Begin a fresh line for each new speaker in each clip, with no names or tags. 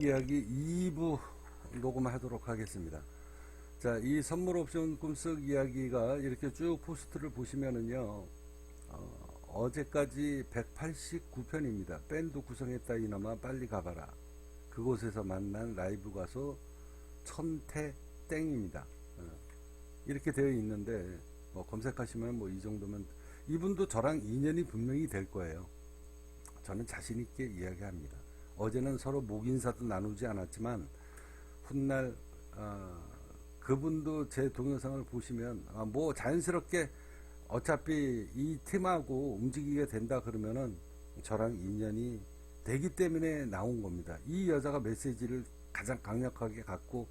이야기 2부 녹음하도록 하겠습니다. 자, 이 선물 옵션 꿈속 이야기가 이렇게 쭉 포스트를 보시면은요, 어제까지 189편입니다. 밴드 구성했다 이놈아 빨리 가봐라. 그곳에서 만난 라이브 가수 천태땡입니다. 이렇게 되어 있는데 검색하시면 이 정도면 이분도 저랑 인연이 분명히 될 거예요. 저는 자신 있게 이야기합니다. 어제는 서로 목 인사도 나누지 않았지만 훗날 그분도 제 동영상을 보시면 뭐 자연스럽게 어차피 이 팀하고 움직이게 된다 그러면은 저랑 인연이 되기 때문에 나온 겁니다. 이 여자가 메시지를 가장 강력하게 갖고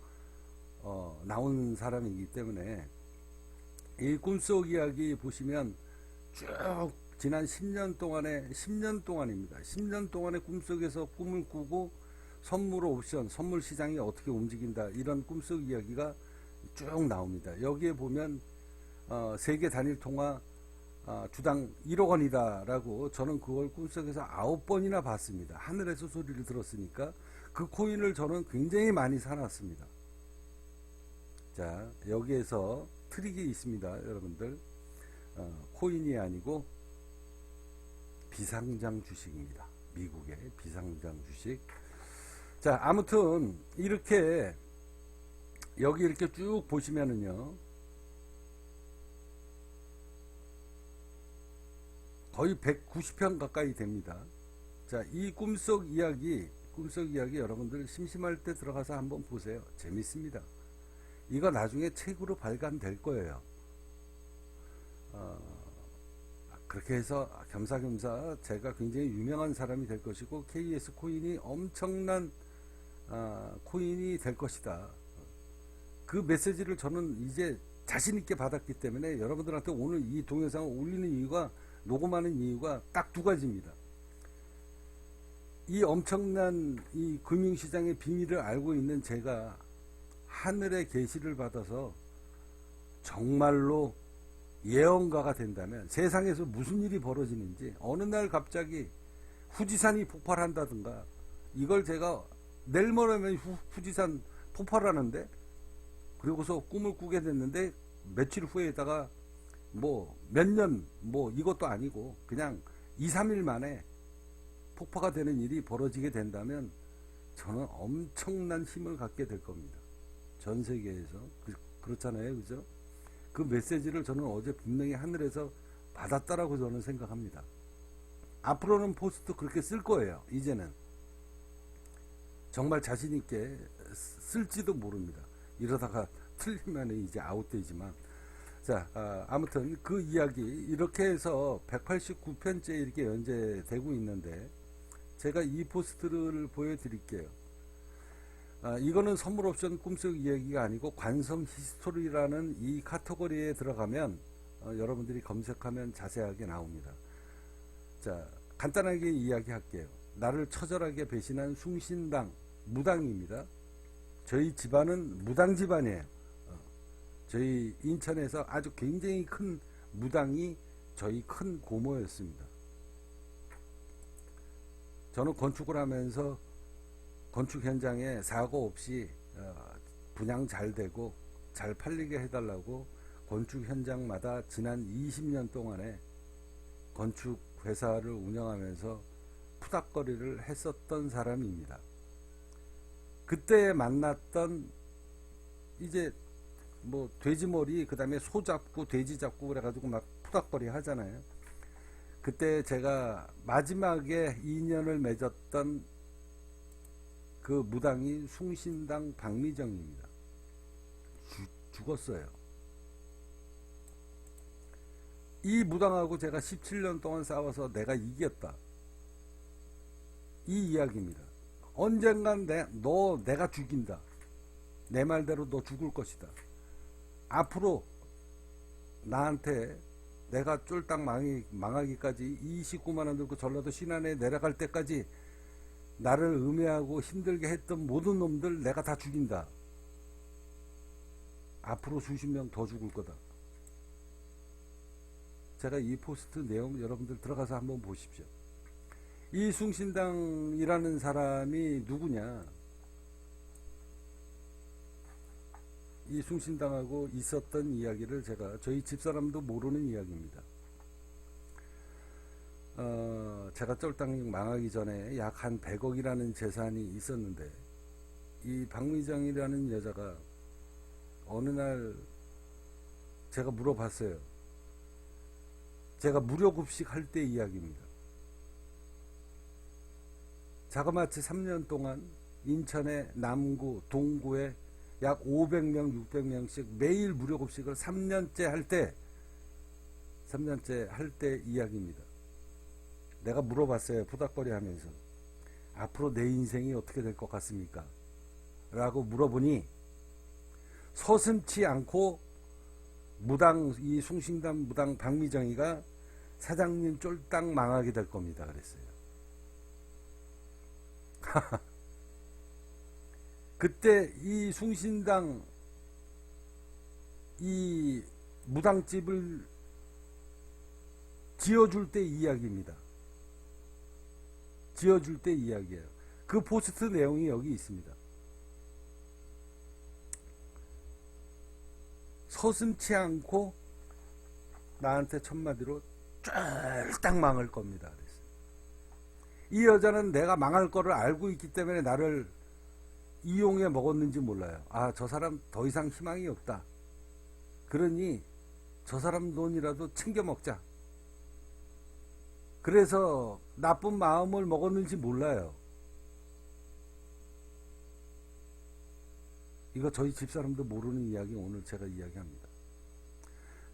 나온 사람이기 때문에 이 꿈속 이야기 보시면 쭉 지난 10년 동안입니다. 10년 동안의 꿈속에서 꿈을 꾸고 선물 옵션, 선물 시장이 어떻게 움직인다 이런 꿈속 이야기가 쭉 나옵니다. 여기에 보면 세계 단일 통화 주당 1억 원이다 라고 저는 그걸 꿈속에서 9번이나 봤습니다. 하늘에서 소리를 들었으니까 그 코인을 저는 굉장히 많이 사놨습니다. 자, 여기에서 트릭이 있습니다. 여러분들 코인이 아니고 비상장 주식입니다. 미국의 비상장 주식. 자, 아무튼 이렇게 여기 이렇게 쭉 보시면은요, 거의 190편 가까이 됩니다. 자, 이 꿈속 이야기 여러분들 심심할 때 들어가서 한번 보세요. 재밌습니다. 이거 나중에 책으로 발간될 거예요. 그렇게 해서 겸사겸사 제가 굉장히 유명한 사람이 될 것이고 KS 코인이 엄청난 코인이 될 것이다. 그 메시지를 저는 이제 자신 있게 받았기 때문에 여러분들한테 오늘 이 동영상을 올리는 이유가, 녹음하는 이유가 딱 두 가지입니다. 이 엄청난 이 금융시장의 비밀을 알고 있는 제가 하늘의 계시를 받아서 정말로 예언가가 된다면 세상에서 무슨 일이 벌어지는지, 어느 날 갑자기 후지산이 폭발한다든가, 이걸 제가 내일 모레면 후지산 폭발하는데, 그리고서 꿈을 꾸게 됐는데 며칠 후에다가 몇 년 이것도 아니고 그냥 2, 3일 만에 폭파가 되는 일이 벌어지게 된다면 저는 엄청난 힘을 갖게 될 겁니다. 전 세계에서. 그렇잖아요, 그죠? 그 메시지를 저는 어제 분명히 하늘에서 받았다라고 저는 생각합니다. 앞으로는 포스트 그렇게 쓸 거예요. 이제는 정말 자신 있게 쓸지도 모릅니다. 이러다가 틀리면 이제 아웃되지만. 자, 아무튼 그 이야기 이렇게 해서 189편째 이렇게 연재되고 있는데, 제가 이 포스트를 보여드릴게요. 이거는 선물 옵션 꿈속 이야기가 아니고 관성 히스토리라는 이 카테고리에 들어가면 여러분들이 검색하면 자세하게 나옵니다. 자, 간단하게 이야기할게요. 나를 처절하게 배신한 숭신당 무당입니다. 저희 집안은 무당 집안이에요. 저희 인천에서 아주 굉장히 큰 무당이 저희 큰 고모였습니다. 저는 건축을 하면서 건축 현장에 사고 없이 분양 잘 되고 잘 팔리게 해달라고 건축 현장마다 지난 20년 동안에 건축 회사를 운영하면서 푸닥거리를 했었던 사람입니다. 그때 만났던 이제 돼지머리, 그 다음에 소 잡고 돼지 잡고 그래가지고 막 푸닥거리 하잖아요. 그때 제가 마지막에 인연을 맺었던 그 무당이 숭신당 박미정입니다. 죽었어요. 이 무당하고 제가 17년 동안 싸워서 내가 이겼다. 이 이야기입니다. 언젠간 내가 죽인다. 내 말대로 너 죽을 것이다. 앞으로 나한테 내가 쫄딱 망하기까지 29만 원 들고 전라도 신안에 내려갈 때까지 나를 음해하고 힘들게 했던 모든 놈들 내가 다 죽인다. 앞으로 수십 명 더 죽을 거다. 제가 이 포스트 내용 여러분들 들어가서 한번 보십시오. 이 숭신당이라는 사람이 누구냐? 이 숭신당하고 있었던 이야기를 저희 집사람도 모르는 이야기입니다. 제가 쫄딱 망하기 전에 약 한 100억이라는 재산이 있었는데, 이 박미정이라는 여자가 어느 날 제가 물어봤어요. 제가 무료급식 할 때 이야기입니다. 자그마치 3년 동안 인천의 남구, 동구에 약 500명, 600명씩 매일 무료급식을 3년째 할 때 이야기입니다. 내가 물어봤어요. 푸닥거리 하면서. 앞으로 내 인생이 어떻게 될 것 같습니까? 라고 물어보니 서슴지 않고 이 숭신당 무당 박미정이가 사장님 쫄딱 망하게 될 겁니다. 그랬어요. 그때 이 숭신당 이 무당집을 지어줄 때 이야기입니다. 지어줄 때 이야기예요. 그 포스트 내용이 여기 있습니다. 서슴지 않고 나한테 첫마디로 쫄딱 망할 겁니다. 그랬어요. 이 여자는 내가 망할 거를 알고 있기 때문에 나를 이용해 먹었는지 몰라요. 아, 저 사람 더 이상 희망이 없다. 그러니 저 사람 돈이라도 챙겨 먹자. 그래서 나쁜 마음을 먹었는지 몰라요. 이거 저희 집사람도 모르는 이야기 오늘 제가 이야기합니다.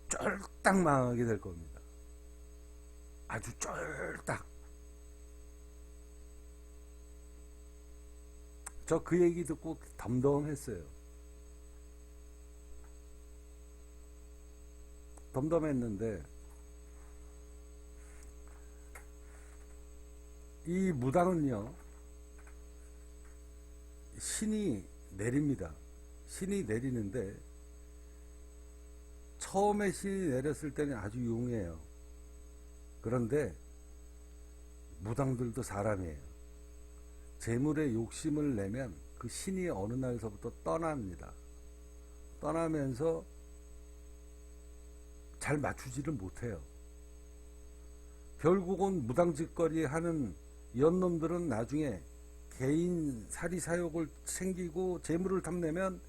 쫄딱 망하게 될 겁니다. 아주 쫄딱. 저 그 얘기 듣고 덤덤했어요. 덤덤했는데 이 무당은요, 신이 내립니다. 신이 내리는데 처음에 신이 내렸을 때는 아주 용해요. 그런데 무당들도 사람이에요. 재물에 욕심을 내면 그 신이 어느 날서부터 떠납니다. 떠나면서 잘 맞추지를 못해요. 결국은 무당짓거리 하는 연놈들은 나중에 개인 사리사욕을 챙기고 재물을 탐내면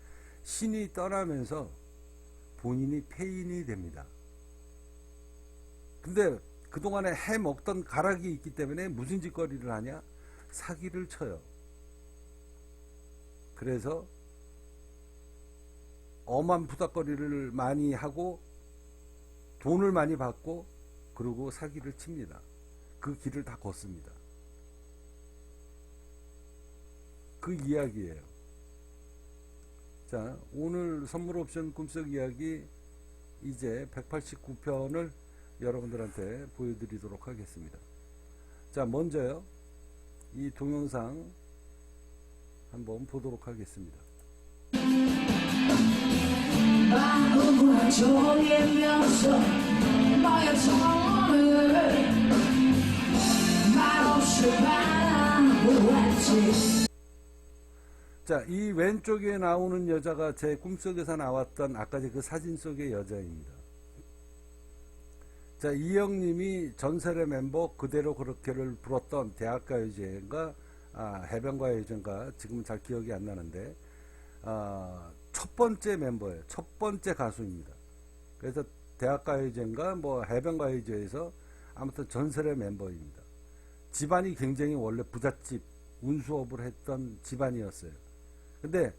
신이 떠나면서 본인이 폐인이 됩니다. 근데 그동안에 해먹던 가락이 있기 때문에 무슨 짓거리를 하냐? 사기를 쳐요. 그래서 엄한 푸닥거리를 많이 하고 돈을 많이 받고 그리고 사기를 칩니다. 그 길을 다 걷습니다. 그 이야기예요. 자, 오늘 선물 옵션 꿈속 이야기 이제 189편을 여러분들한테 보여드리도록 하겠습니다. 자, 먼저요, 이 동영상 한번 보도록 하겠습니다. 자, 이 왼쪽에 나오는 여자가 제 꿈속에서 나왔던 아까 그 사진 속의 여자입니다. 자, 이 형님이 전설의 멤버 그대로 그렇게를 불었던 대학가요제인가 해변가요제인가 지금은 잘 기억이 안 나는데 첫 번째 멤버예요. 첫 번째 가수입니다. 그래서 대학가요제인가 해변가요제에서 아무튼 전설의 멤버입니다. 집안이 굉장히 원래 부잣집 운수업을 했던 집안이었어요. 근데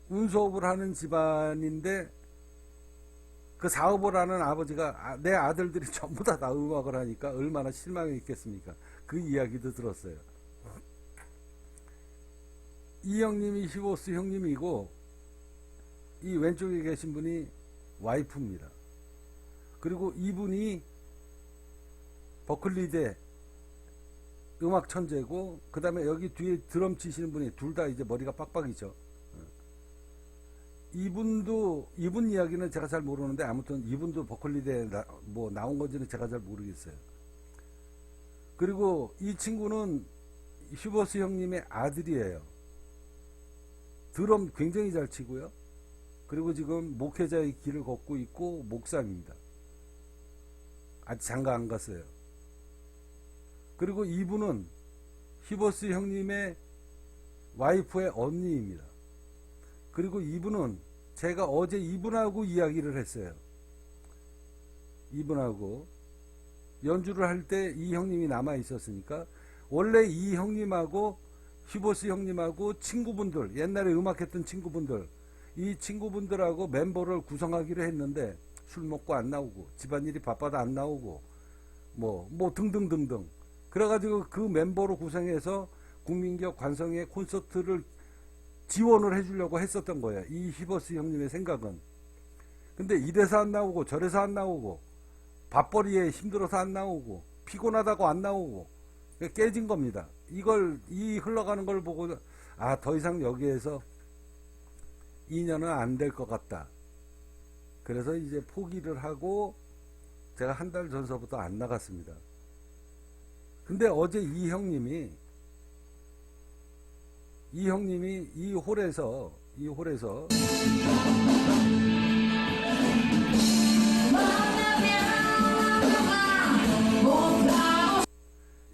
운수업을 하는 집안인데 그 사업을 하는 아버지가 내 아들들이 전부 다 음악을 하니까 얼마나 실망했겠습니까? 그 이야기도 들었어요. 이 형님이 히보스 형님이고 이 왼쪽에 계신 분이 와이프입니다. 그리고 이분이 버클리대 음악 천재고, 그 다음에 여기 뒤에 드럼 치시는 분이 둘 다 이제 머리가 빡빡이죠. 이분 이야기는 제가 잘 모르는데 아무튼 이분도 버클리대 나온 건지는 제가 잘 모르겠어요. 그리고 이 친구는 휴버스 형님의 아들이에요. 드럼 굉장히 잘 치고요. 그리고 지금 목회자의 길을 걷고 있고 목사입니다. 아직 장가 안 갔어요. 그리고 이분은 히버스 형님의 와이프의 언니입니다. 그리고 이분은 제가 어제 이분하고 이야기를 했어요. 이분하고 연주를 할 때 이 형님이 남아 있었으니까 원래 이 형님하고 히버스 형님하고 친구분들, 옛날에 음악했던 친구분들, 이 친구분들하고 멤버를 구성하기로 했는데 술 먹고 안 나오고 집안일이 바빠도 안 나오고 뭐 등등등등. 그래가지고 그 멤버로 구성해서 국민교 관성의 콘서트를 지원을 해주려고 했었던 거예요. 이 히버스 형님의 생각은. 근데 이래서 안 나오고 저래서 안 나오고 밥벌이에 힘들어서 안 나오고 피곤하다고 안 나오고 깨진 겁니다. 이 흘러가는 걸 보고 더 이상 여기에서 2년은 안 될 것 같다. 그래서 이제 포기를 하고 제가 한 달 전서부터 안 나갔습니다. 근데 어제 이 형님이 이 홀에서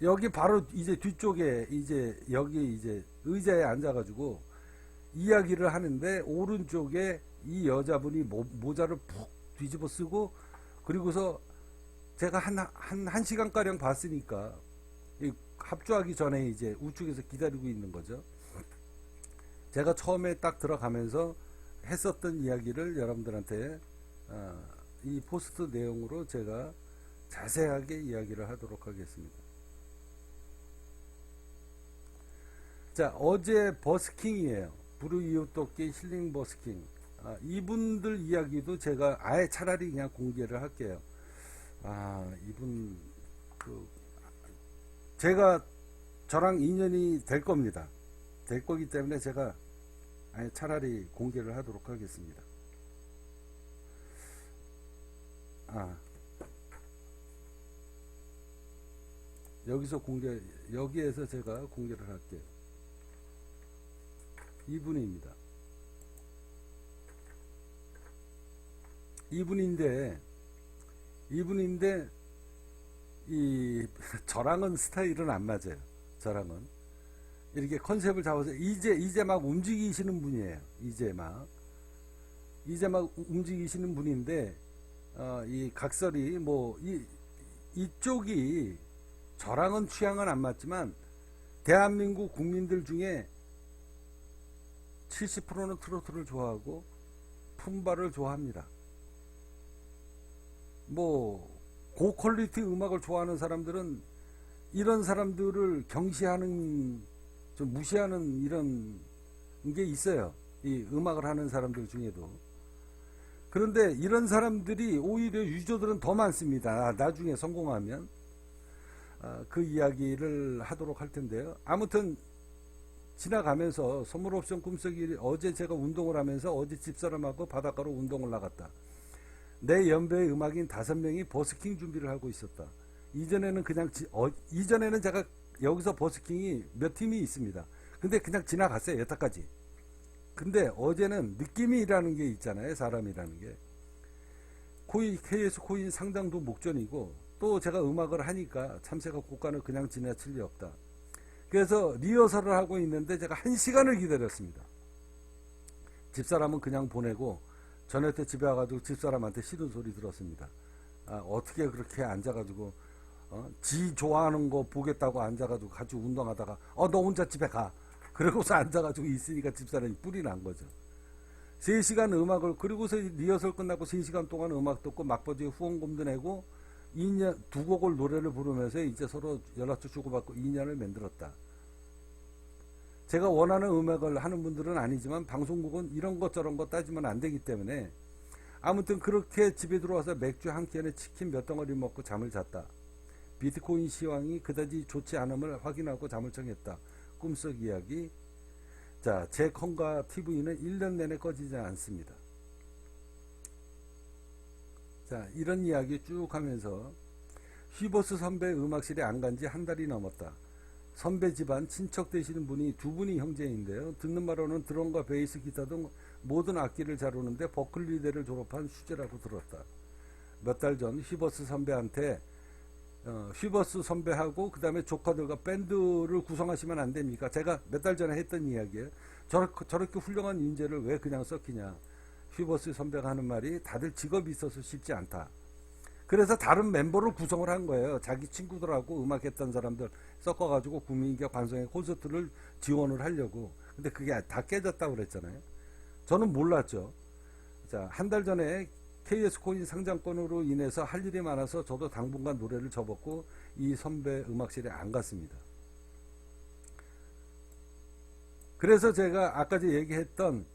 여기 바로 이제 뒤쪽에 이제 여기 이제 의자에 앉아가지고 이야기를 하는데 오른쪽에 이 여자분이 모자를 푹 뒤집어 쓰고 그리고서 제가 한 시간가량 봤으니까 합주하기 전에 이제 우측에서 기다리고 있는 거죠. 제가 처음에 딱 들어가면서 했었던 이야기를 여러분들한테 이 포스트 내용으로 제가 자세하게 이야기를 하도록 하겠습니다. 자, 어제 버스킹이에요. 부르이웃도끼 힐링 버스킹. 이분들 이야기도 제가 아예 차라리 그냥 공개를 할게요. 이분 제가 저랑 인연이 될 겁니다. 될 거기 때문에 제가 아예 차라리 공개를 하도록 하겠습니다. 여기에서 제가 공개를 할게요. 이분입니다. 이분인데 저랑은 스타일은 안 맞아요. 저랑은 이렇게 컨셉을 잡아서 이제 막 움직이시는 분이에요. 이제 막 움직이시는 분인데 이 각설이 이쪽이 저랑은 취향은 안 맞지만 대한민국 국민들 중에 70%는 트로트를 좋아하고 품바를 좋아합니다. 고퀄리티 음악을 좋아하는 사람들은 이런 사람들을 경시하는, 좀 무시하는 이런 게 있어요. 이 음악을 하는 사람들 중에도. 그런데 이런 사람들이 오히려 유저들은 더 많습니다. 나중에 성공하면. 그 이야기를 하도록 할 텐데요. 아무튼 지나가면서 선물 옵션 꿈속이 어제 제가 운동을 하면서 어제 집사람하고 바닷가로 운동을 나갔다. 내 연배의 음악인 5명이 버스킹 준비를 하고 있었다. 이전에는 제가 여기서 버스킹이 몇 팀이 있습니다. 근데 그냥 지나갔어요. 여태까지. 근데 어제는 느낌이라는 게 있잖아요. 사람이라는 게. KS 코인 상당도 목전이고 또 제가 음악을 하니까 참새가 국간을 그냥 지나칠 리 없다. 그래서 리허설을 하고 있는데 제가 1시간을 기다렸습니다. 집사람은 그냥 보내고 저녁 때 집에 와가지고 집사람한테 싫은 소리 들었습니다. 어떻게 그렇게 앉아가지고 지 좋아하는 거 보겠다고 앉아가지고 같이 운동하다가 너 혼자 집에 가. 그러고서 앉아가지고 있으니까 집사람이 뿔이 난 거죠. 3시간 음악을, 그리고서 리허설 끝나고 3시간 동안 음악 듣고 막버지 후원금도 내고 2곡을 노래를 부르면서 이제 서로 연락처 주고받고 2년을 만들었다. 제가 원하는 음악을 하는 분들은 아니지만 방송국은 이런 것 저런 거 따지면 안 되기 때문에 아무튼 그렇게 집에 들어와서 맥주 한 캔에 치킨 몇 덩어리 먹고 잠을 잤다. 비트코인 시황이 그다지 좋지 않음을 확인하고 잠을 청했다. 꿈속 이야기. 자, 제 컴과 TV는 1년 내내 꺼지지 않습니다. 자, 이런 이야기 쭉 하면서 휘버스 선배 음악실에 안 간 지 한 달이 넘었다. 선배 집안 친척 되시는 분이 두 분이 형제인데요. 듣는 바로는 드럼과 베이스, 기타 등 모든 악기를 다루는데 버클리대를 졸업한 수재라고 들었다. 몇 달 전 휘버스 선배한테 휘버스 선배하고 그 다음에 조카들과 밴드를 구성하시면 안 됩니까? 제가 몇 달 전에 했던 이야기예요. 저렇게 훌륭한 인재를 왜 그냥 썩히냐. 휘버스 선배가 하는 말이 다들 직업이 있어서 쉽지 않다. 그래서 다른 멤버를 구성을 한 거예요. 자기 친구들하고 음악했던 사람들 섞어가지고 국민인기 관성의 콘서트를 지원을 하려고. 근데 그게 다 깨졌다고 그랬잖아요. 저는 몰랐죠. 자, 한 달 전에 KS 코인 상장권으로 인해서 할 일이 많아서 저도 당분간 노래를 접었고 이 선배 음악실에 안 갔습니다. 그래서 제가 아까 얘기했던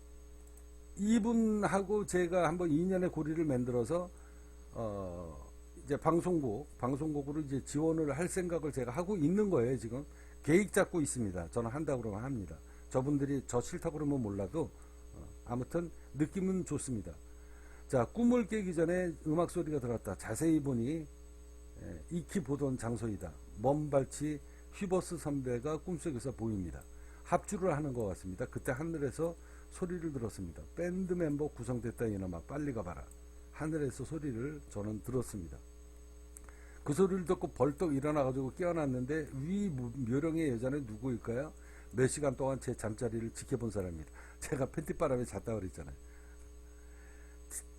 이분하고 제가 한번 인연의 고리를 만들어서 이제 방송국으로 이제 지원을 할 생각을 제가 하고 있는 거예요. 지금 계획 잡고 있습니다. 저는 한다고 그러면 합니다. 저분들이 저 싫다고 그러면 몰라도 아무튼 느낌은 좋습니다. 자, 꿈을 깨기 전에 음악 소리가 들었다. 자세히 보니 익히 보던 장소이다. 먼발치 휘버스 선배가 꿈속에서 보입니다. 합주를 하는 것 같습니다. 그때 하늘에서 소리를 들었습니다. 밴드 멤버 구성됐다 이놈아 빨리 가봐라. 하늘에서 소리를 저는 들었습니다. 그 소리를 듣고 벌떡 일어나가지고 깨어났는데 위 묘령의 여자는 누구일까요? 몇 시간 동안 제 잠자리를 지켜본 사람입니다. 제가 팬티바람에 잤다 그랬잖아요.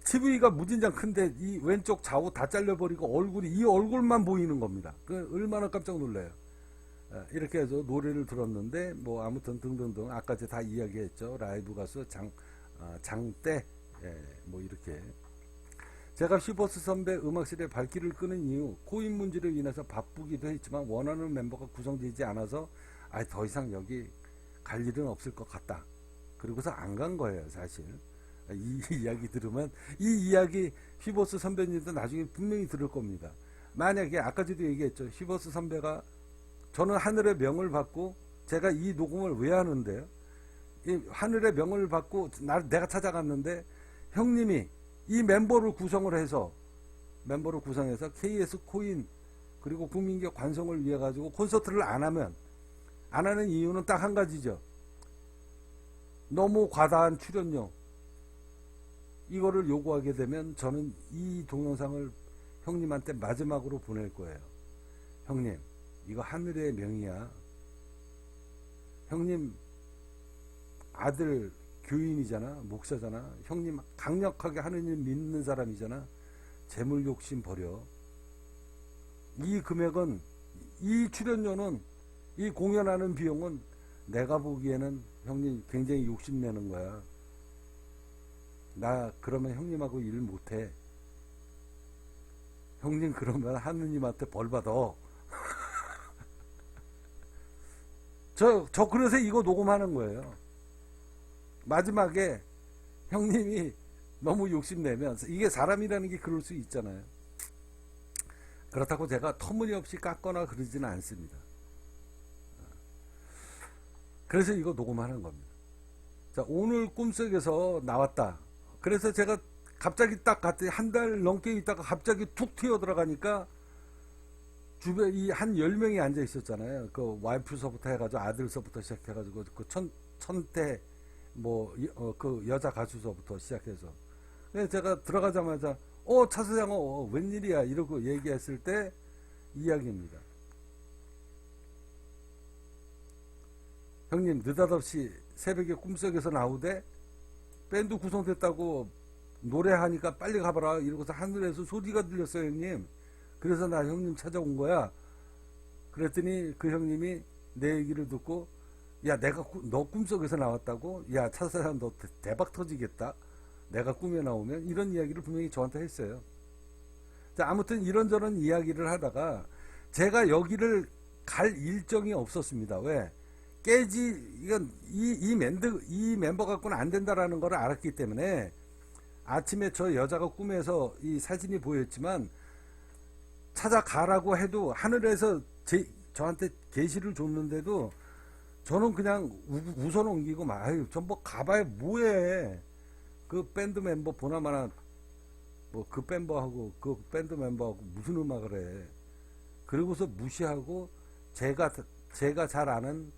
TV가 무진장 큰데 이 왼쪽 좌우 다 잘려버리고 이 얼굴만 보이는 겁니다. 그 얼마나 깜짝 놀라요. 이렇게 해서 노래를 들었는데 뭐 아무튼 등등등 아까 다 이야기했죠. 라이브 가수 장대 뭐 이렇게 제가 휘버스 선배 음악실에 발길을 끄는 이유 코인 문제로 인해서 바쁘기도 했지만 원하는 멤버가 구성되지 않아서 더 이상 여기 갈 일은 없을 것 같다. 그리고서 안 간 거예요. 사실 이 이야기 들으면 이 이야기 휘버스 선배님도 나중에 분명히 들을 겁니다. 만약에 아까도 얘기했죠. 휘버스 선배가 저는 하늘의 명을 받고 제가 이 녹음을 왜 하는데요? 이 하늘의 명을 받고 내가 찾아갔는데 형님이 이 멤버를 구성해서 KS 코인 그리고 국민기업 관성을 위해 가지고 콘서트를 안 하는 이유는 딱 한 가지죠. 너무 과다한 출연료 이거를 요구하게 되면 저는 이 동영상을 형님한테 마지막으로 보낼 거예요. 형님 이거 하늘의 명이야. 형님 아들 교인이잖아. 목사잖아. 형님 강력하게 하느님 믿는 사람이잖아. 재물 욕심 버려. 이 금액은 이 출연료는 이 공연하는 비용은 내가 보기에는 형님 굉장히 욕심내는 거야. 나 그러면 형님하고 일 못해. 형님 그러면 하느님한테 벌 받아. 저 그래서 이거 녹음하는 거예요. 마지막에 형님이 너무 욕심내면 이게 사람이라는 게 그럴 수 있잖아요. 그렇다고 제가 터무니없이 깎거나 그러지는 않습니다. 그래서 이거 녹음하는 겁니다. 자, 오늘 꿈속에서 나왔다. 그래서 제가 갑자기 딱 갔더니 한 달 넘게 있다가 갑자기 툭 튀어 들어가니까 주변에 이 한 10명이 앉아 있었잖아요. 그 와이프서부터 해가지고 아들서부터 시작해가지고 그 천태 그 여자 가수서부터 시작해서. 그래서 제가 들어가자마자 차 사장 웬일이야 이러고 얘기했을 때 이야기입니다. 형님 느닷없이 새벽에 꿈속에서 나오되 밴드 구성됐다고 노래하니까 빨리 가봐라 이러고서 하늘에서 소리가 들렸어요 형님. 그래서 나 형님 찾아온 거야. 그랬더니 그 형님이 내 얘기를 듣고 야 내가 너 꿈속에서 나왔다고? 야 차사장 너 대박 터지겠다. 내가 꿈에 나오면 이런 이야기를 분명히 저한테 했어요. 자 아무튼 이런저런 이야기를 하다가 제가 여기를 갈 일정이 없었습니다. 왜? 이건 이 멤버 갖고는 안 된다라는 걸 알았기 때문에 아침에 저 여자가 꿈에서 이 사진이 보였지만 찾아가라고 해도 하늘에서 저한테 계시를 줬는데도 저는 그냥 우선 옮기고 저 뭐 가봐야 뭐해. 그 밴드 멤버 보나마나 그 밴드 멤버하고 무슨 음악을 해. 그리고서 무시하고 제가 제가 잘 아는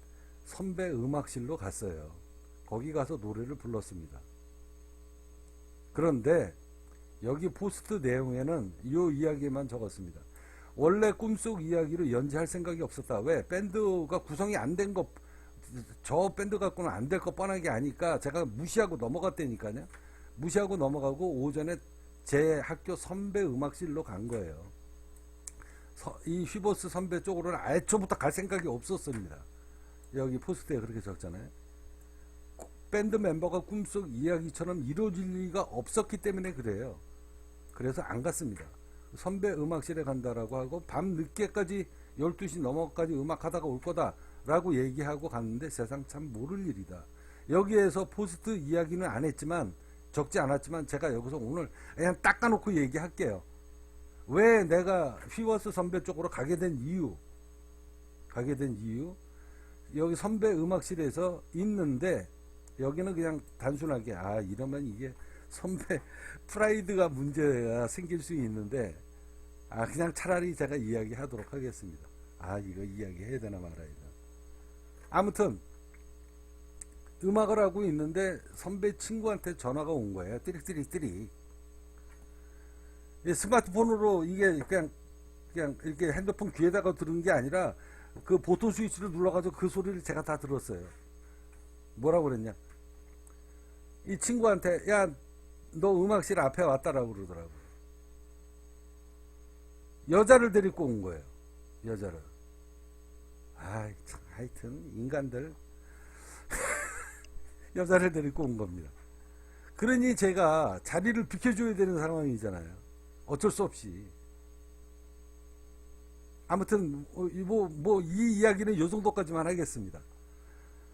선배 음악실로 갔어요. 거기 가서 노래를 불렀습니다. 그런데 여기 포스트 내용에는 이 이야기만 적었습니다. 원래 꿈속 이야기로 연재할 생각이 없었다. 왜? 밴드가 구성이 안 된 거, 저 밴드 갖고는 안 될 거 뻔하게 아니까 제가 무시하고 넘어갔다니까요. 무시하고 넘어가고 오전에 제 학교 선배 음악실로 간 거예요. 이 휘버스 선배 쪽으로는 애초부터 갈 생각이 없었습니다. 여기 포스트에 그렇게 적잖아요. 밴드 멤버가 꿈속 이야기처럼 이루어질 리가 없었기 때문에 그래요. 그래서 안 갔습니다. 선배 음악실에 간다라고 하고 밤 늦게까지 12시 넘어까지 음악하다가 올 거다 라고 얘기하고 갔는데 세상 참 모를 일이다. 여기에서 포스트 이야기는 안 했지만 적지 않았지만 제가 여기서 오늘 그냥 닦아놓고 얘기할게요. 왜 내가 휘버스 선배 쪽으로 가게 된 이유 여기 선배 음악실에서 있는데 여기는 그냥 단순하게 이러면 이게 선배 프라이드가 문제가 생길 수 있는데 그냥 차라리 제가 이야기하도록 하겠습니다. 이거 이야기해야 되나 말아야 되나. 아무튼 음악을 하고 있는데 선배 친구한테 전화가 온 거예요. 띠릭. 스마트폰으로 이게 그냥 이렇게 핸드폰 귀에다가 들은 게 아니라 그 보통 스위치를 눌러가지고 그 소리를 제가 다 들었어요. 뭐라고 그랬냐? 이 친구한테 너 음악실 앞에 왔다라고 그러더라고. 여자를 데리고 온 거예요. 여자를. 하여튼 인간들 여자를 데리고 온 겁니다. 그러니 제가 자리를 비켜줘야 되는 상황이잖아요. 어쩔 수 없이. 아무튼 이 이야기는 요 정도까지만 하겠습니다.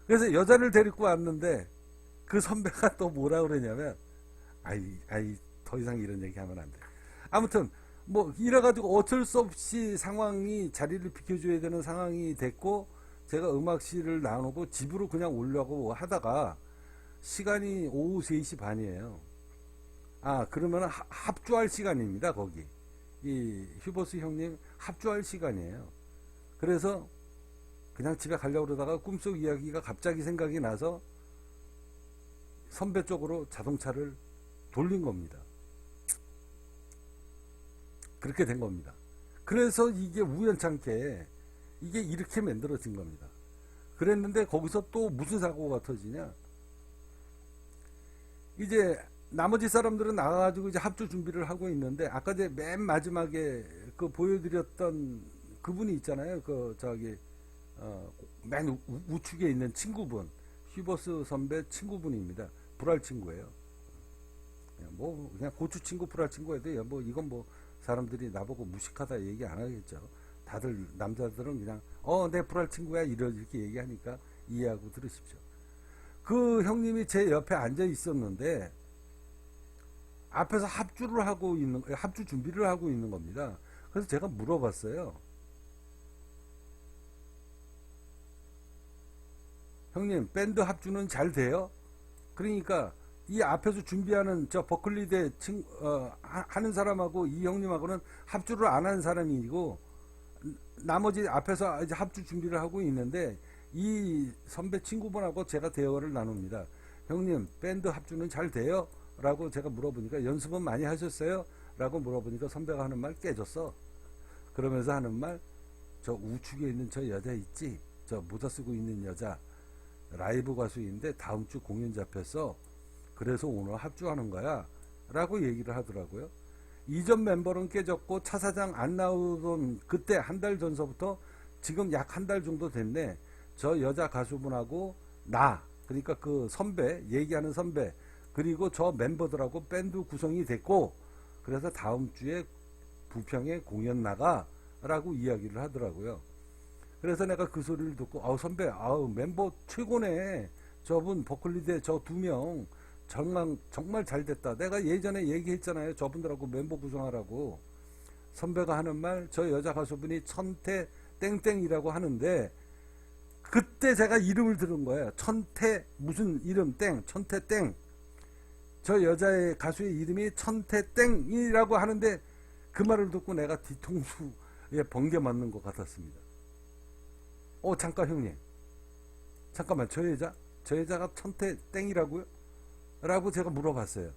그래서 여자를 데리고 왔는데 그 선배가 또 뭐라 그러냐면 더 이상 이런 얘기 하면 안 돼. 아무튼 이래가지고 어쩔 수 없이 상황이 자리를 비켜줘야 되는 상황이 됐고 제가 음악실을 나누고 집으로 그냥 오려고 하다가 시간이 오후 3시 반이에요. 그러면 합주할 시간입니다. 거기 이 휘버스 형님 합주할 시간이에요. 그래서 그냥 집에 가려고 그러다가 꿈속 이야기가 갑자기 생각이 나서 선배 쪽으로 자동차를 돌린 겁니다. 그렇게 된 겁니다. 그래서 이게 우연찮게 이게 이렇게 만들어진 겁니다. 그랬는데 거기서 또 무슨 사고가 터지냐? 이제 나머지 사람들은 나가가지고 이제 합주 준비를 하고 있는데 아까 이제 맨 마지막에 그 보여드렸던 그분이 있잖아요. 맨 우측에 있는 친구분, 휘버스 선배 친구분입니다. 불알 친구예요. 그냥 고추 친구, 불알 친구 해도 이건 사람들이 나보고 무식하다 얘기 안 하겠죠. 다들 남자들은 그냥 내 불알 친구야 이렇게 얘기하니까 이해하고 들으십시오. 그 형님이 제 옆에 앉아 있었는데 앞에서 합주 준비를 하고 있는 겁니다. 그래서 제가 물어봤어요. 형님, 밴드 합주는 잘 돼요? 그러니까 이 앞에서 준비하는 저 버클리대 하는 사람하고 이 형님하고는 합주를 안 하는 사람이고 나머지 앞에서 이제 합주 준비를 하고 있는데 이 선배 친구분하고 제가 대화를 나눕니다. 형님, 밴드 합주는 잘 돼요? 라고 제가 물어보니까 연습은 많이 하셨어요? 라고 물어보니까 선배가 하는 말 깨졌어. 그러면서 하는 말, 저 우측에 있는 저 여자 있지? 저 모자 쓰고 있는 여자 라이브 가수인데 다음 주 공연 잡혔어. 그래서 오늘 합주하는 거야 라고 얘기를 하더라고요. 이전 멤버는 깨졌고 차 사장 안 나오던 그때 한 달 전서부터 지금 약 한 달 정도 됐네. 저 여자 가수분하고 그러니까 그 선배, 얘기하는 선배, 그리고 저 멤버들하고 밴드 구성이 됐고 그래서 다음 주에 부평에 공연 나가 라고 이야기를 하더라고요. 그래서 내가 그 소리를 듣고 선배 멤버 최고네. 저분 버클리대 저 2명 정말 잘 됐다. 내가 예전에 얘기했잖아요. 저분들하고 멤버 구성하라고. 선배가 하는 말, 저 여자 가수분이 천태 땡땡이라고 하는데 그때 제가 이름을 들은 거예요. 천태 무슨 이름 천태 땡. 저 여자의 가수의 이름이 천태 땡이라고 하는데 그 말을 듣고 내가 뒤통수에 번개 맞는 것 같았습니다. 잠깐 형님, 잠깐만, 저 여자가 천태 땡이라고요? 라고 제가 물어봤어요.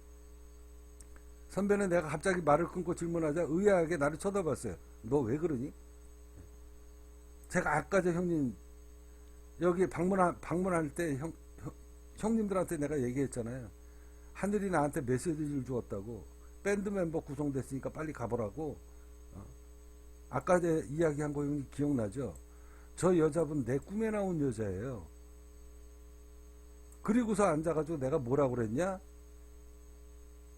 선배는 내가 갑자기 말을 끊고 질문하자 의아하게 나를 쳐다봤어요. 너 왜 그러니? 제가 아까 저 형님 여기 방문할 때 형님들한테 내가 얘기했잖아요. 하늘이 나한테 메시지를 주었다고. 밴드 멤버 구성됐으니까 빨리 가보라고. 아까 제 이야기한 거 형님 기억나죠? 저 여자분 내 꿈에 나온 여자예요. 그리고서 앉아가지고 내가 뭐라고 그랬냐?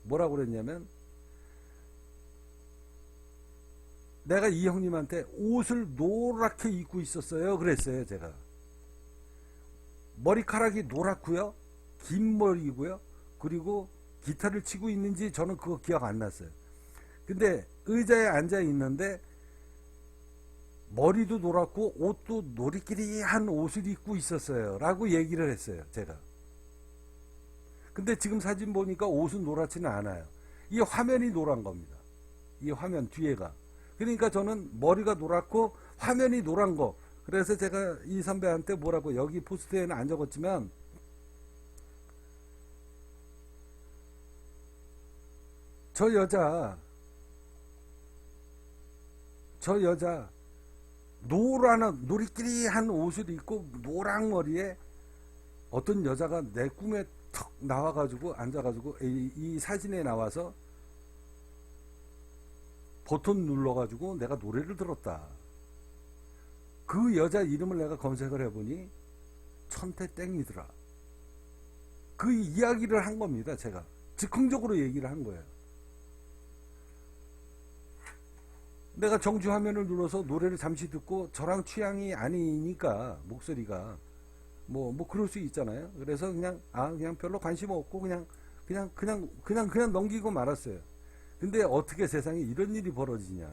뭐라고 그랬냐면, 내가 이 형님한테 옷을 노랗게 입고 있었어요. 그랬어요, 제가. 머리카락이 노랗고요. 긴 머리고요. 그리고 기타를 치고 있는지 저는 그거 기억 안 났어요. 근데 의자에 앉아 있는데 머리도 노랗고 옷도 노리끼리한 옷을 입고 있었어요. 라고 얘기를 했어요, 제가. 근데 지금 사진 보니까 옷은 노랗지는 않아요. 이 화면이 노란 겁니다. 이 화면 뒤에가. 그러니까 저는 머리가 노랗고 화면이 노란 거. 그래서 제가 이 선배한테 뭐라고, 여기 포스트에는 안 적었지만, 저 여자 노리끼리한 옷을 입고 노랑 머리에 어떤 여자가 내 꿈에 턱 나와가지고 앉아가지고 이 사진에 나와서 버튼 눌러가지고 내가 노래를 들었다. 그 여자 이름을 내가 검색을 해보니 천태땡이더라. 그 이야기를 한 겁니다. 제가 즉흥적으로 얘기를 한 거예요. 내가 정지 화면을 눌러서 노래를 잠시 듣고 저랑 취향이 아니니까 목소리가 뭐 그럴 수 있잖아요. 그래서 그냥 별로 관심 없고 그냥 넘기고 말았어요. 근데 어떻게 세상에 이런 일이 벌어지냐.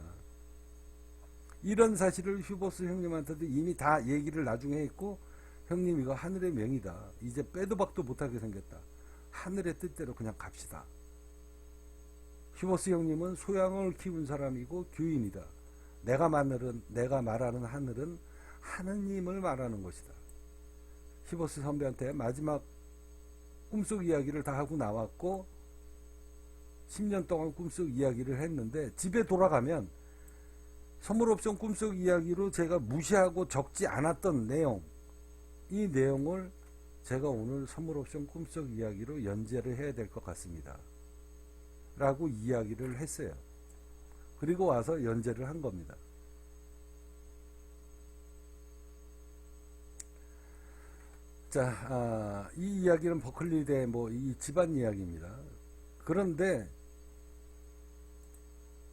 이런 사실을 휴보스 형님한테도 이미 다 얘기를 나중에 했고, 형님 이거 하늘의 명이다. 이제 빼도 박도 못하게 생겼다. 하늘의 뜻대로 그냥 갑시다. 휴보스 형님은 소양을 키운 사람이고 교인이다. 내가 말하는 하늘은 하느님을 말하는 것이다. 휴보스 선배한테 마지막 꿈속 이야기를 다 하고 나왔고, 10년 동안 꿈속 이야기를 했는데, 집에 돌아가면 선물옵션 꿈속 이야기로 제가 무시하고 적지 않았던 내용, 이 내용을 제가 오늘 선물옵션 꿈속 이야기로 연재를 해야 될 것 같습니다. 라고 이야기를 했어요. 그리고 와서 연재를 한 겁니다. 자, 이 이야기는 버클리대 이 집안 이야기입니다. 그런데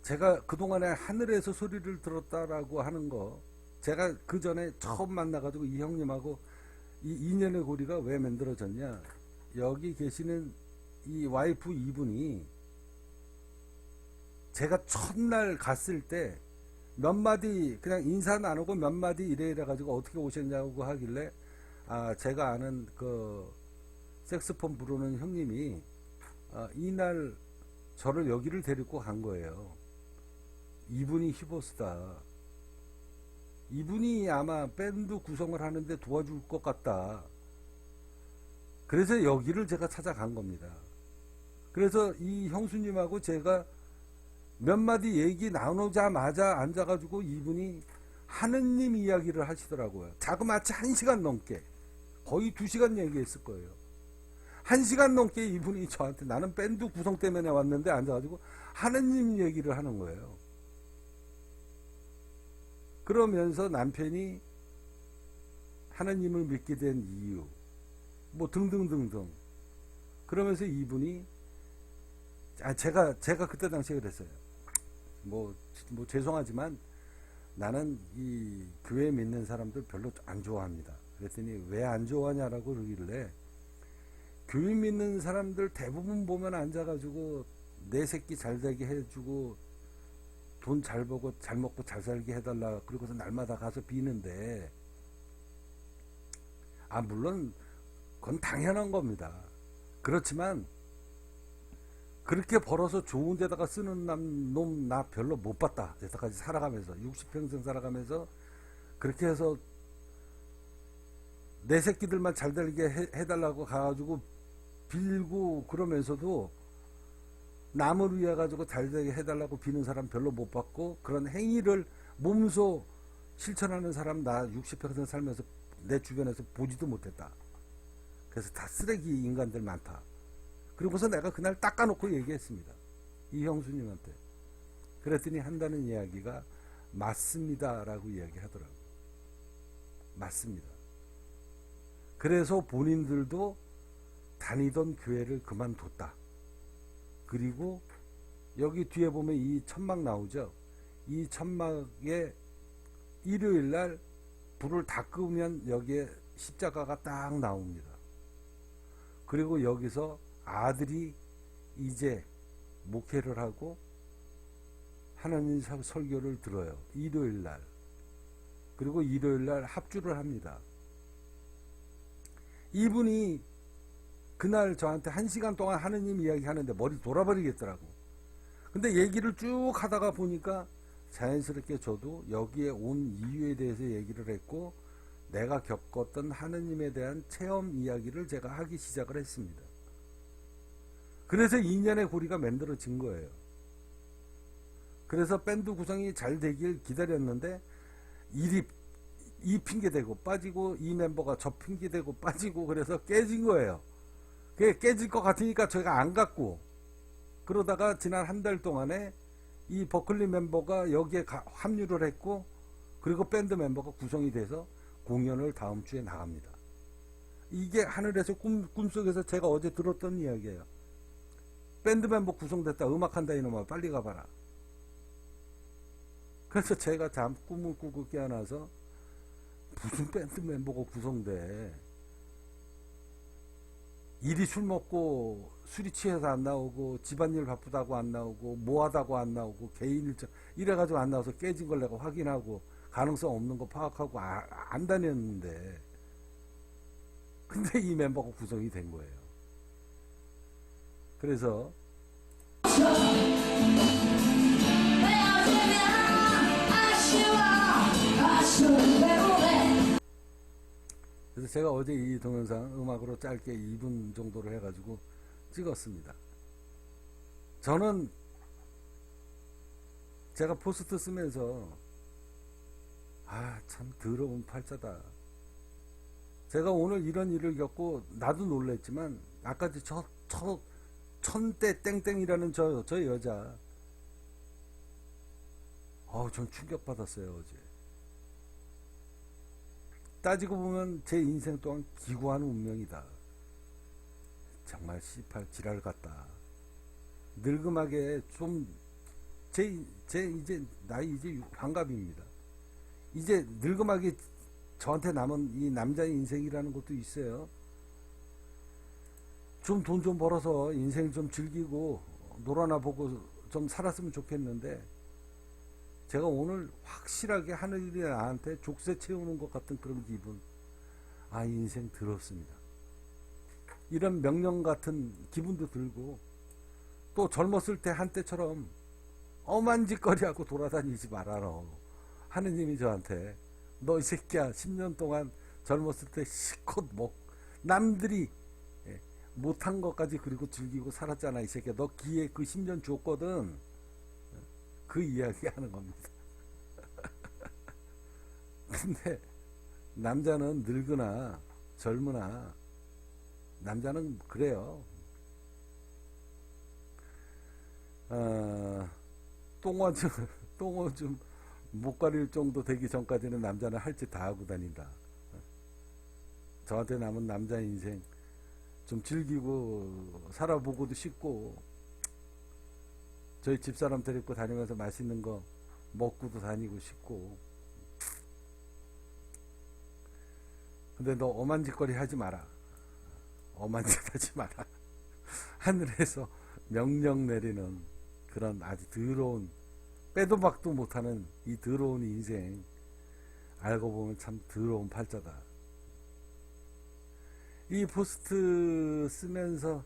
제가 그동안에 하늘에서 소리를 들었다라고 하는 거, 제가 그 전에 처음 만나가지고 이 형님하고 이 인연의 고리가 왜 만들어졌냐. 여기 계시는 이 와이프 이분이 제가 첫날 갔을 때 몇 마디 그냥 인사 나누고 몇 마디 이래 가지고 어떻게 오셨냐고 하길래, 제가 아는 그 색스폰 부르는 형님이 이날 저를 여기를 데리고 간 거예요. 이분이 히보스다. 이분이 아마 밴드 구성을 하는데 도와줄 것 같다. 그래서 여기를 제가 찾아간 겁니다. 그래서 이 형수님하고 제가 몇 마디 얘기 나누자마자 앉아가지고 이분이 하느님 이야기를 하시더라고요. 자그마치 1시간 넘게, 거의 2시간 얘기했을 거예요. 1시간 넘게 이분이 저한테, 나는 밴드 구성 때문에 왔는데 앉아가지고 하느님 얘기를 하는 거예요. 그러면서 남편이 하느님을 믿게 된 이유, 등등등등. 그러면서 이분이, 제가 그때 당시에 그랬어요. 죄송하지만 나는 이 교회 믿는 사람들 별로 안 좋아합니다. 그랬더니 왜 안 좋아하냐라고 그러길래, 교회 믿는 사람들 대부분 보면 앉아가지고 내 새끼 잘 되게 해주고 돈 잘 벌고 잘 먹고 잘 살게 해달라, 그리고서 날마다 가서 비는데, 물론 그건 당연한 겁니다. 그렇지만 그렇게 벌어서 좋은 데다가 쓰는 놈 나 별로 못 봤다. 여태까지 살아가면서 60평생 살아가면서 그렇게 해서 내 새끼들만 잘 되게 해달라고 가가지고 빌고 그러면서도 남을 위해 가지고 잘 되게 해달라고 비는 사람 별로 못 봤고, 그런 행위를 몸소 실천하는 사람 나 60% 살면서 내 주변에서 보지도 못했다. 그래서 다 쓰레기 인간들 많다. 그리고서 내가 그날 닦아놓고 얘기했습니다. 이 형수님한테. 그랬더니 한다는 이야기가 맞습니다 라고 이야기하더라고요. 맞습니다. 그래서 본인들도 다니던 교회를 그만뒀다. 그리고 여기 뒤에 보면 이 천막 나오죠. 이 천막에 일요일날 불을 다 끄면 여기에 십자가가 딱 나옵니다. 그리고 여기서 아들이 이제 목회를 하고 하나님 설교를 들어요. 일요일날. 그리고 일요일날 합주를 합니다. 이분이 그날 저한테 1시간 동안 하느님 이야기 하는데 머리 돌아버리겠더라고. 근데 얘기를 쭉 하다가 보니까 자연스럽게 저도 여기에 온 이유에 대해서 얘기를 했고, 내가 겪었던 하느님에 대한 체험 이야기를 제가 하기 시작을 했습니다. 그래서 2년의 고리가 만들어진 거예요. 그래서 밴드 구성이 잘 되길 기다렸는데 이 핑계대고 빠지고, 이 멤버가 저 핑계대고 빠지고, 그래서 깨진 거예요. 그게 깨질 것 같으니까 저희가 안 갔고, 그러다가 지난 한 달 동안에 이 버클리 멤버가 여기에 합류를 했고, 그리고 밴드 멤버가 구성이 돼서 공연을 다음 주에 나갑니다. 이게 하늘에서 꿈속에서 제가 어제 들었던 이야기예요. 밴드 멤버 구성됐다. 음악한다 이놈아 빨리 가봐라. 그래서 제가 꿈을 꾸고 깨어나서 무슨 밴드 멤버가 구성돼. 일이 술 먹고 술이 취해서 안 나오고, 집안일 바쁘다고 안 나오고, 뭐하다고 안 나오고, 개인 일정 이래가지고 안 나와서 깨진 걸 내가 확인하고 가능성 없는 거 파악하고 안 다녔는데, 근데 이 멤버가 구성이 된 거예요. 그래서 그래서 제가 어제 이 동영상 음악으로 짧게 2분 정도로 해가지고 찍었습니다. 저는 제가 포스트 쓰면서 참 더러운 팔자다. 제가 오늘 이런 일을 겪고 나도 놀랬지만, 아까 천대 땡땡이라는 저 여자, 전 충격받았어요 어제. 따지고 보면 제 인생 또한 기구한 운명이다. 정말 씨팔 지랄 같다. 늙음하게 좀 제 이제 나이 이제 환갑입니다. 이제 늙음하게 저한테 남은 이 남자의 인생이라는 것도 있어요. 좀 돈 좀 벌어서 인생 좀 즐기고 놀아나 보고 좀 살았으면 좋겠는데, 제가 오늘 확실하게 하늘이 나한테 족쇄 채우는 것 같은 그런 기분. 인생 더럽습니다. 이런 명령 같은 기분도 들고, 또 젊었을 때 한때처럼 엄한 짓거리하고 돌아다니지 말아라. 하느님이 저한테 너 이 새끼야 10년 동안 젊었을 때 실컷 남들이 못한 것까지 그리고 즐기고 살았잖아. 이 새끼야 너 기회 그 10년 줬거든. 그 이야기 하는 겁니다. 근데 남자는 늙으나 젊으나 남자는 그래요. 똥어 좀 못 가릴 정도 되기 전까지는 남자는 할 짓 다 하고 다닌다. 저한테 남은 남자 인생 좀 즐기고 살아보고도 싶고, 저희 집사람 데리고 다니면서 맛있는 거 먹고도 다니고 싶고. 근데 너 엄한 짓거리 하지 마라. 엄한 짓 하지 마라. 하늘에서 명령 내리는 그런 아주 더러운, 빼도 박도 못하는 이 더러운 인생, 알고 보면 참 더러운 팔자다. 이 포스트 쓰면서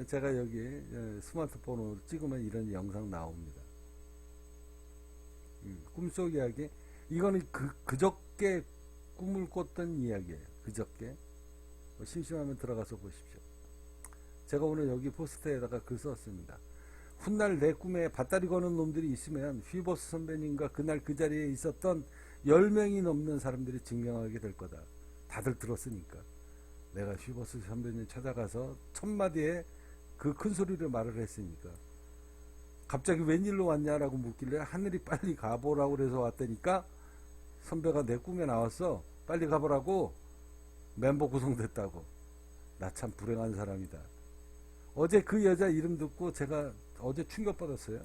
제가 여기 스마트폰으로 찍으면 이런 영상 나옵니다. 꿈속 이야기. 이거는 그저께 꿈을 꿨던 이야기예요. 그저께. 심심하면 들어가서 보십시오. 제가 오늘 여기 포스트에다가 글 썼습니다. 훗날 내 꿈에 밭다리 거는 놈들이 있으면 휘버스 선배님과 그날 그 자리에 있었던 10명이 넘는 사람들이 증명하게 될 거다. 다들 들었으니까. 내가 휘버스 선배님 찾아가서 첫 마디에 그 큰 소리로 말을 했으니까. 갑자기 웬일로 왔냐라고 묻길래 하늘이 빨리 가보라고 그래서 왔다니까 선배가 내 꿈에 나왔어. 빨리 가보라고. 멤버 구성됐다고. 나 참 불행한 사람이다. 어제 그 여자 이름 듣고 제가 어제 충격받았어요.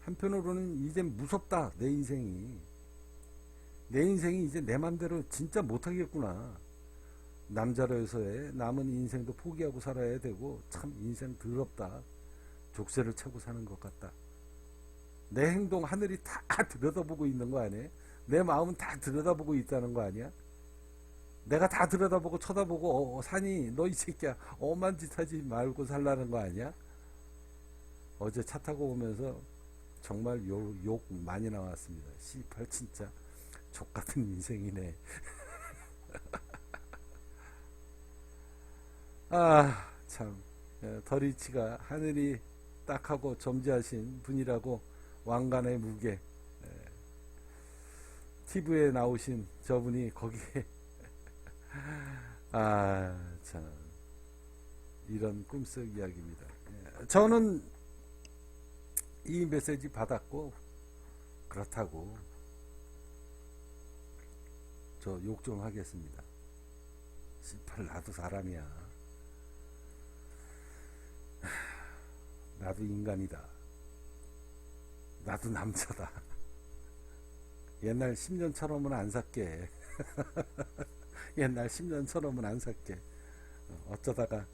한편으로는 이제 무섭다. 내 인생이 이제 내 맘대로 진짜 못하겠구나. 남자로서의 남은 인생도 포기하고 살아야 되고 참 인생 더럽다. 족쇄를 채고 사는 것 같다. 내 행동 하늘이 다 들여다보고 있는 거 아니에요? 내 마음은 다 들여다보고 있다는 거 아니야? 내가 다 들여다보고 쳐다보고 사니 너 이 새끼야 엄한 짓 하지 말고 살라는 거 아니야? 어제 차 타고 오면서 정말 욕 많이 나왔습니다. 씨발 진짜 족같은 인생이네. 아 참 더리치가 하늘이 딱하고 점지하신 분이라고 왕관의 무게 TV에 나오신 저분이 거기에 아 참 이런 꿈속 이야기입니다. 저는 이 메시지 받았고 그렇다고 저 욕 좀 하겠습니다. 씨발 나도 사람이야. 나도 인간이다. 나도 남자다. 옛날 10년처럼은 안 살게. 옛날 10년처럼은 안 살게. 어쩌다가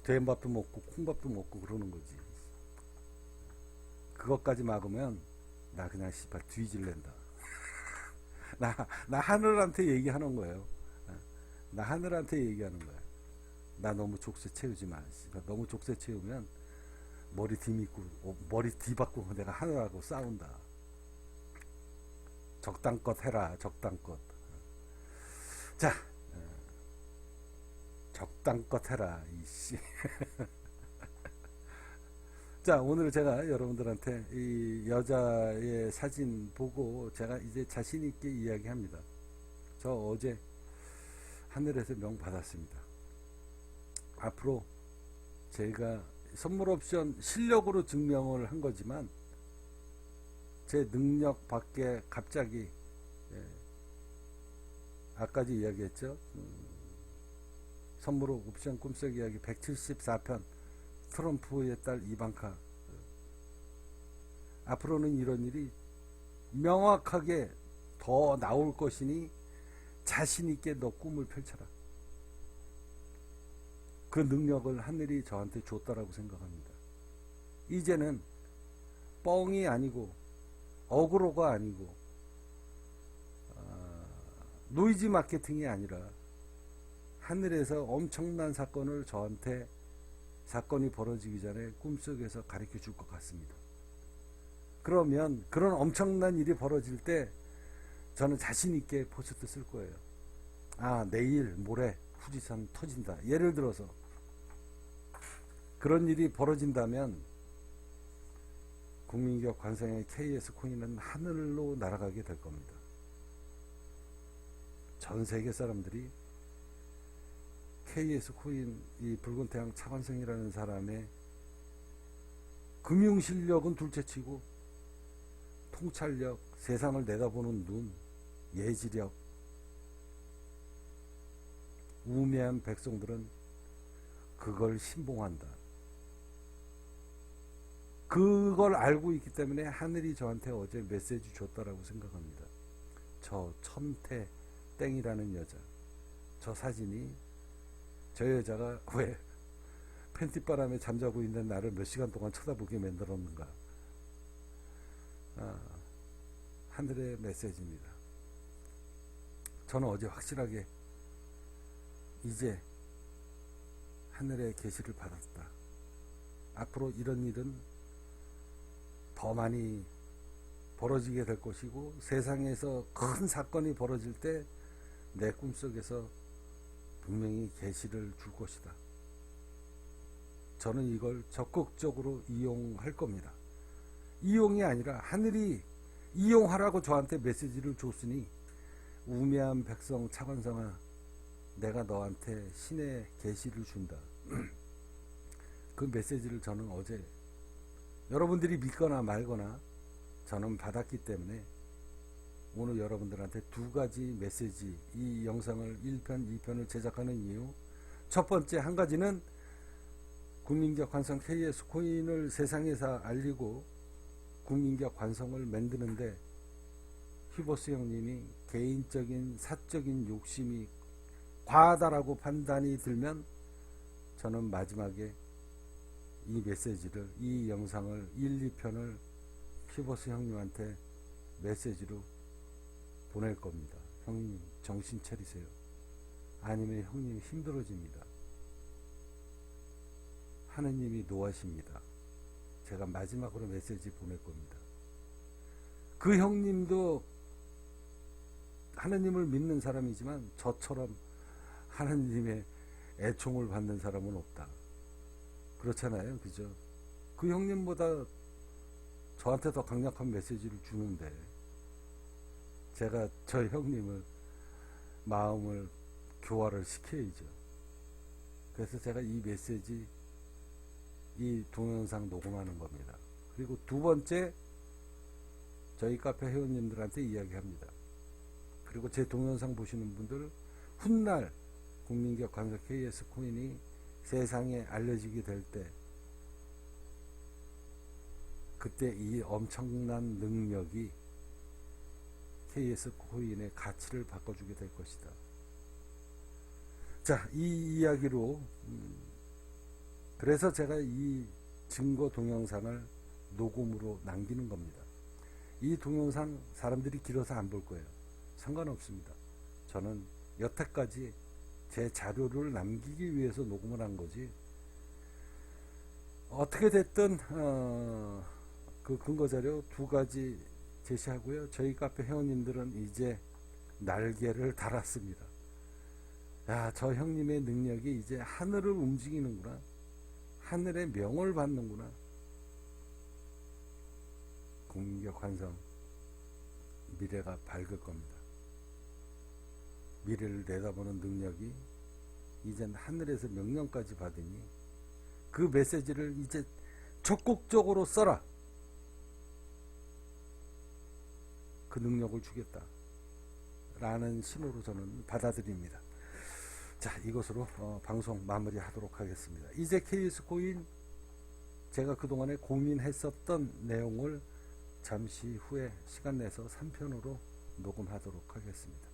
된밥도 먹고 콩밥도 먹고 그러는 거지. 그것까지 막으면 나 그냥 씨발 뒤질랜다. 나 하늘한테 얘기하는 거예요. 나 하늘한테 얘기하는 거야. 나 너무 족쇄 채우지 마. 씨발 너무 족쇄 채우면 머리 뒤바꾸고 내가 하늘하고 싸운다. 적당껏 해라. 적당껏. 자, 적당껏 해라. 이씨. 자, 오늘 제가 여러분들한테 이 여자의 사진 보고 제가 이제 자신 있게 이야기합니다. 저 어제 하늘에서 명 받았습니다. 앞으로 제가 선물 옵션 실력으로 증명을 한 거지만 제 능력 밖에 갑자기 아까도 이야기했죠. 선물 옵션 꿈속 이야기 174편 트럼프의 딸 이방카. 앞으로는 이런 일이 명확하게 더 나올 것이니 자신 있게 너 꿈을 펼쳐라. 그 능력을 하늘이 저한테 줬다라고 생각합니다. 이제는 뻥이 아니고 어그로가 아니고 노이즈 마케팅이 아니라 하늘에서 엄청난 사건을 저한테 사건이 벌어지기 전에 꿈속에서 가르쳐 줄 것 같습니다. 그러면 그런 엄청난 일이 벌어질 때 저는 자신 있게 포스트 쓸 거예요. 아, 내일 모레 후지산 터진다. 예를 들어서 그런 일이 벌어진다면 국민기업 관성의 KS 코인은 하늘로 날아가게 될 겁니다. 전 세계 사람들이 KS 코인 이 붉은 태양 차관성이라는 사람의 금융 실력은 둘째치고 통찰력, 세상을 내다보는 눈, 예지력, 우매한 백성들은 그걸 신봉한다. 그걸 알고 있기 때문에 하늘이 저한테 어제 메시지 줬다라고 생각합니다. 저 첨태 땡이라는 여자, 저 사진이 저 여자가 왜 팬티바람에 잠자고 있는 나를 몇 시간 동안 쳐다보게 만들었는가. 하늘의 메시지입니다. 저는 어제 확실하게 이제 하늘의 계시를 받았다. 앞으로 이런 일은 더 많이 벌어지게 될 것이고 세상에서 큰 사건이 벌어질 때 내 꿈속에서 분명히 계시를 줄 것이다. 저는 이걸 적극적으로 이용할 겁니다. 이용이 아니라 하늘이 이용하라고 저한테 메시지를 줬으니, 우매한 백성 차관성아, 내가 너한테 신의 계시를 준다. 그 메시지를 저는 어제 여러분들이 믿거나 말거나 저는 받았기 때문에 오늘 여러분들한테 두 가지 메시지, 이 영상을 1편, 2편을 제작하는 이유, 첫 번째 한 가지는 국민적 관성 KS 코인을 세상에서 알리고 국민적 관성을 만드는데 휘버스 형님이 개인적인 사적인 욕심이 과하다라고 판단이 들면 저는 마지막에 이 메시지를, 이 영상을 1, 2편을 휘버스 형님한테 메시지로 보낼 겁니다. 형님 정신 차리세요. 아니면 형님이 힘들어집니다. 하느님이 노하십니다. 제가 마지막으로 메시지 보낼 겁니다. 그 형님도 하느님을 믿는 사람이지만 저처럼 하느님의 애총을 받는 사람은 없다. 그렇잖아요. 그죠? 그 형님보다 저한테 더 강력한 메시지를 주는데 제가 저 형님을 마음을 교화를 시켜야죠. 그래서 제가 이 메시지, 이 동영상 녹음하는 겁니다. 그리고 두 번째, 저희 카페 회원님들한테 이야기합니다. 그리고 제 동영상 보시는 분들, 훗날 국민적 관성 KS 코인이 세상에 알려지게 될 때, 그때 이 엄청난 능력이 KS 코인의 가치를 바꿔주게 될 것이다. 자, 이 이야기로 그래서 제가 이 증거 동영상을 녹음으로 남기는 겁니다. 이 동영상 사람들이 길어서 안 볼 거예요. 상관없습니다. 저는 여태까지 제 자료를 남기기 위해서 녹음을 한 거지, 어떻게 됐든 그 근거 자료 두 가지 제시하고요. 저희 카페 회원님들은 이제 날개를 달았습니다. 야, 저 형님의 능력이 이제 하늘을 움직이는구나. 하늘의 명을 받는구나. 국민적 관성, 미래가 밝을 겁니다. 미래를 내다보는 능력이 이젠 하늘에서 명령까지 받으니 그 메시지를 이제 적극적으로 써라. 그 능력을 주겠다 라는 신호로 저는 받아들입니다. 자, 이것으로 방송 마무리하도록 하겠습니다. 이제 KS 코인, 제가 그동안에 고민했었던 내용을 잠시 후에 시간 내서 3편으로 녹음하도록 하겠습니다.